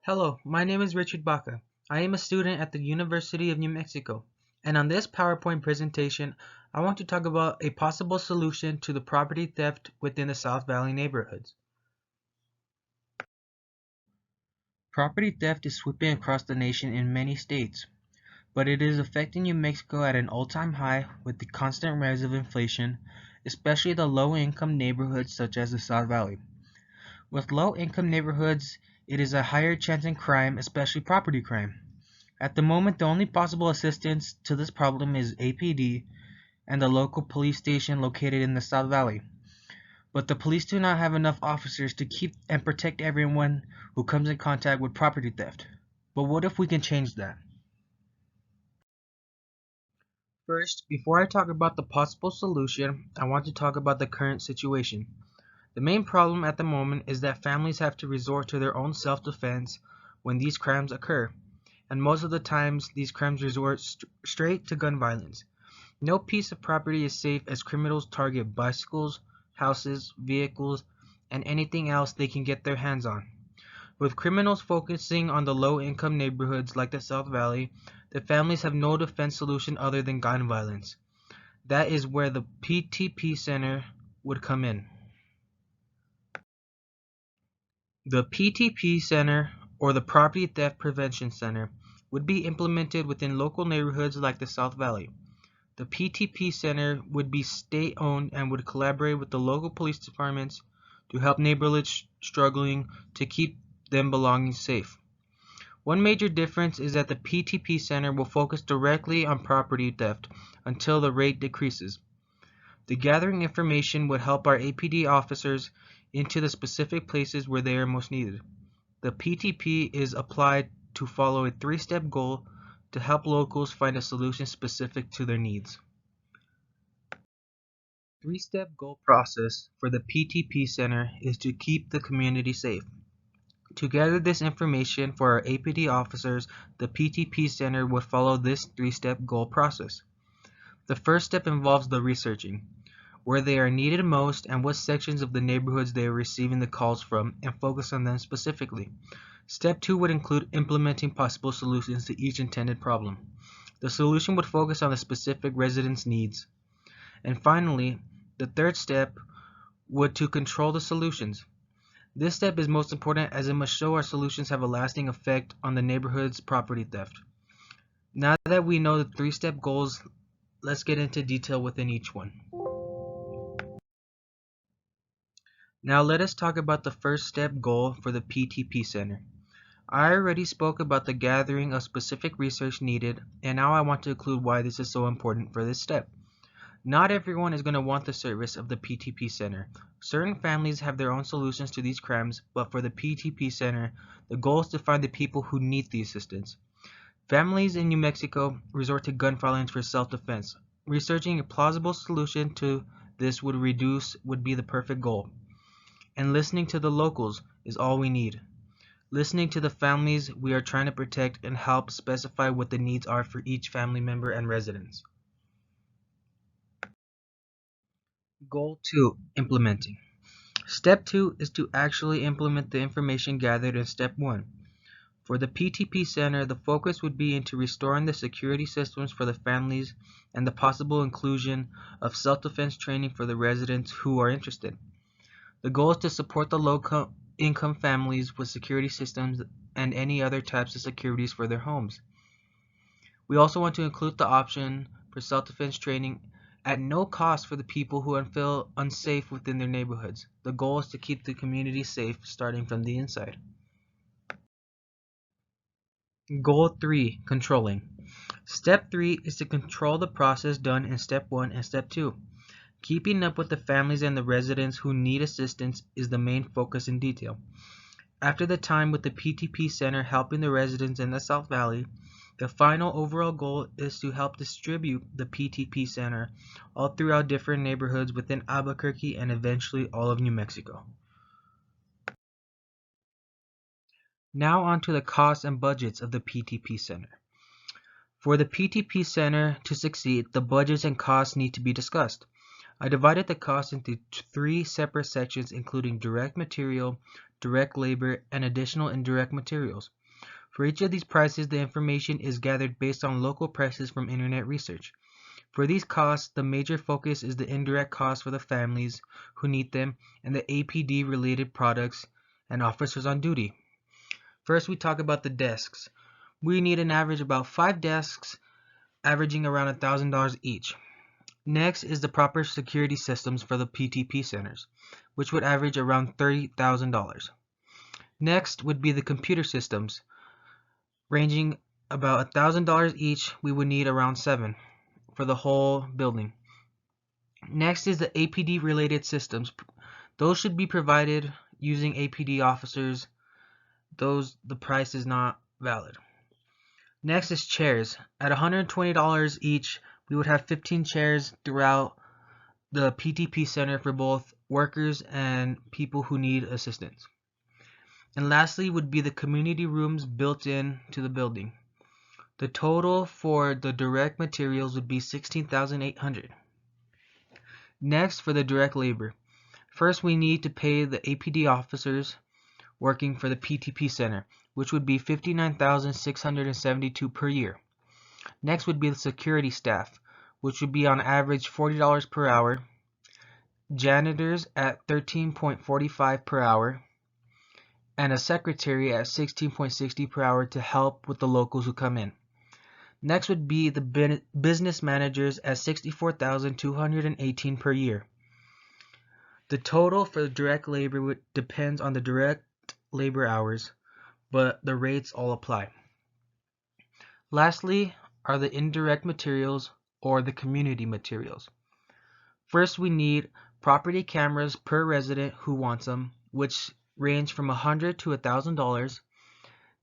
Hello, my name is Richard Baca. I am a student at the University of New Mexico, and on this PowerPoint presentation, I want to talk about a possible solution to the property theft within the South Valley neighborhoods. Property theft is sweeping across the nation in many states, but it is affecting New Mexico at an all-time high with the constant rise of inflation, especially the low-income neighborhoods such as the South Valley. With low-income neighborhoods, it is a higher chance in crime, especially property crime. At the moment, the only possible assistance to this problem is APD and the local police station located in the South Valley. But the police do not have enough officers to keep and protect everyone who comes in contact with property theft. But what if we can change that? First, before I talk about the possible solution, I want to talk about the current situation. The main problem at the moment is that families have to resort to their own self-defense when these crimes occur, and most of the times these crimes resort straight to gun violence. No piece of property is safe as criminals target bicycles, houses, vehicles, and anything else they can get their hands on. With criminals focusing on the low-income neighborhoods like the South Valley, the families have no defense solution other than gun violence. That is where the PTP Center would come in. The PTP Center, or the Property Theft Prevention Center, would be implemented within local neighborhoods like the South Valley. The PTP Center would be state-owned and would collaborate with the local police departments to help neighborhoods struggling to keep them belonging safe. One major difference is that the PTP Center will focus directly on property theft until the rate decreases. The gathering information would help our APD officers into the specific places where they are most needed. The PTP is applied to follow a three-step goal to help locals find a solution specific to their needs. Three-step goal process for the PTP Center is to keep the community safe. To gather this information for our APD officers, the PTP Center would follow this three-step goal process. The first step involves the researching, where they are needed most and what sections of the neighborhoods they are receiving the calls from, and focus on them specifically. Step 2 would include implementing possible solutions to each intended problem. The solution would focus on the specific residents' needs. And finally, the third step would to control the solutions. This step is most important as it must show our solutions have a lasting effect on the neighborhood's property theft. Now that we know the three-step goals, let's get into detail within each one. Now let us talk about the first step goal for the PTP Center. I already spoke about the gathering of specific research needed, and now I want to include why this is so important for this step. Not everyone is going to want the service of the PTP Center. Certain families have their own solutions to these crimes, but for the PTP Center, the goal is to find the people who need the assistance. Families in New Mexico resort to gun violence for self-defense. Researching a plausible solution to this would be the perfect goal. And listening to the locals is all we need. Listening to the families we are trying to protect and help specify what the needs are for each family member and residents. Goal 2. Implementing. Step 2 is to actually implement the information gathered in Step 1. For the PTP Center, the focus would be into restoring the security systems for the families and the possible inclusion of self-defense training for the residents who are interested. The goal is to support the low-income families with security systems and any other types of securities for their homes. We also want to include the option for self-defense training at no cost for the people who feel unsafe within their neighborhoods. The goal is to keep the community safe starting from the inside. Goal 3. Controlling. Step 3 is to control the process done in Step 1 and Step 2. Keeping up with the families and the residents who need assistance is the main focus in detail. After the time with the PTP Center helping the residents in the South Valley, the final overall goal is to help distribute the PTP Center all throughout different neighborhoods within Albuquerque and eventually all of New Mexico. Now on to the costs and budgets of the PTP Center. For the PTP Center to succeed, the budgets and costs need to be discussed. I divided the costs into 3 separate sections including direct material, direct labor, and additional indirect materials. For each of these prices, the information is gathered based on local prices from internet research. For these costs, the major focus is the indirect costs for the families who need them and the APD related products and officers on duty. First, we talk about the desks. We need an average about 5 desks, averaging around $1,000 each. Next is the proper security systems for the PTP centers, which would average around $30,000. Next would be the computer systems, ranging about $1,000 each. We would need around 7 for the whole building. Next is the APD related systems. Those should be provided using APD officers. The price is not valid. Next is chairs. At $120 each, we would have 15 chairs throughout the PTP center for both workers and people who need assistance. And lastly would be the community rooms built in to the building. The total for the direct materials would be $16,800. Next, for the direct labor. First, we need to pay the APD officers working for the PTP center, which would be $59,672 per year. Next would be the security staff, which would be on average $40 per hour. Janitors at $13.45 per hour. And a secretary at $16.60 per hour to help with the locals who come in. Next would be the business managers at $64,218 per year. The total for the direct labor depends on the direct labor hours, but the rates all apply. Lastly are the indirect materials or the community materials. First, we need property cameras per resident who wants them, which range from $100 to $1,000.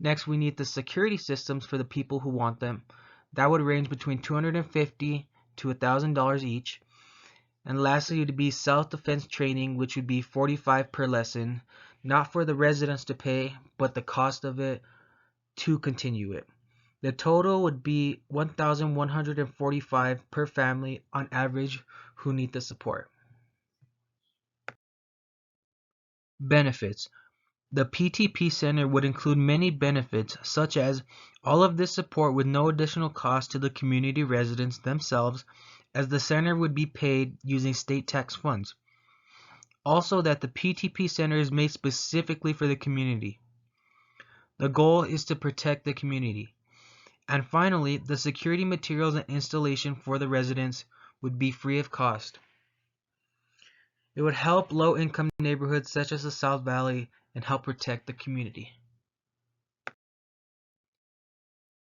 Next, we need the security systems for the people who want them. That would range between $250 to $1,000 each. And lastly, it would be self-defense training, which would be $45 per lesson, not for the residents to pay, but the cost of it to continue it. The total would be $1,145 per family on average who need the support. Benefits. The PTP Center would include many benefits, such as all of this support with no additional cost to the community residents themselves, as the center would be paid using state tax funds. Also, that the PTP Center is made specifically for the community. The goal is to protect the community. And finally, the security materials and installation for the residents would be free of cost. It would help low-income neighborhoods such as the South Valley and help protect the community.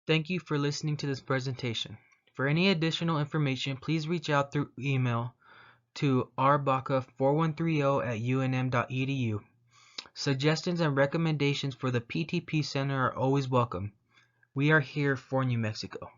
Thank you for listening to this presentation. For any additional information, please reach out through email to rbaca4130@unm.edu. Suggestions and recommendations for the PTP Center are always welcome. We are here for New Mexico.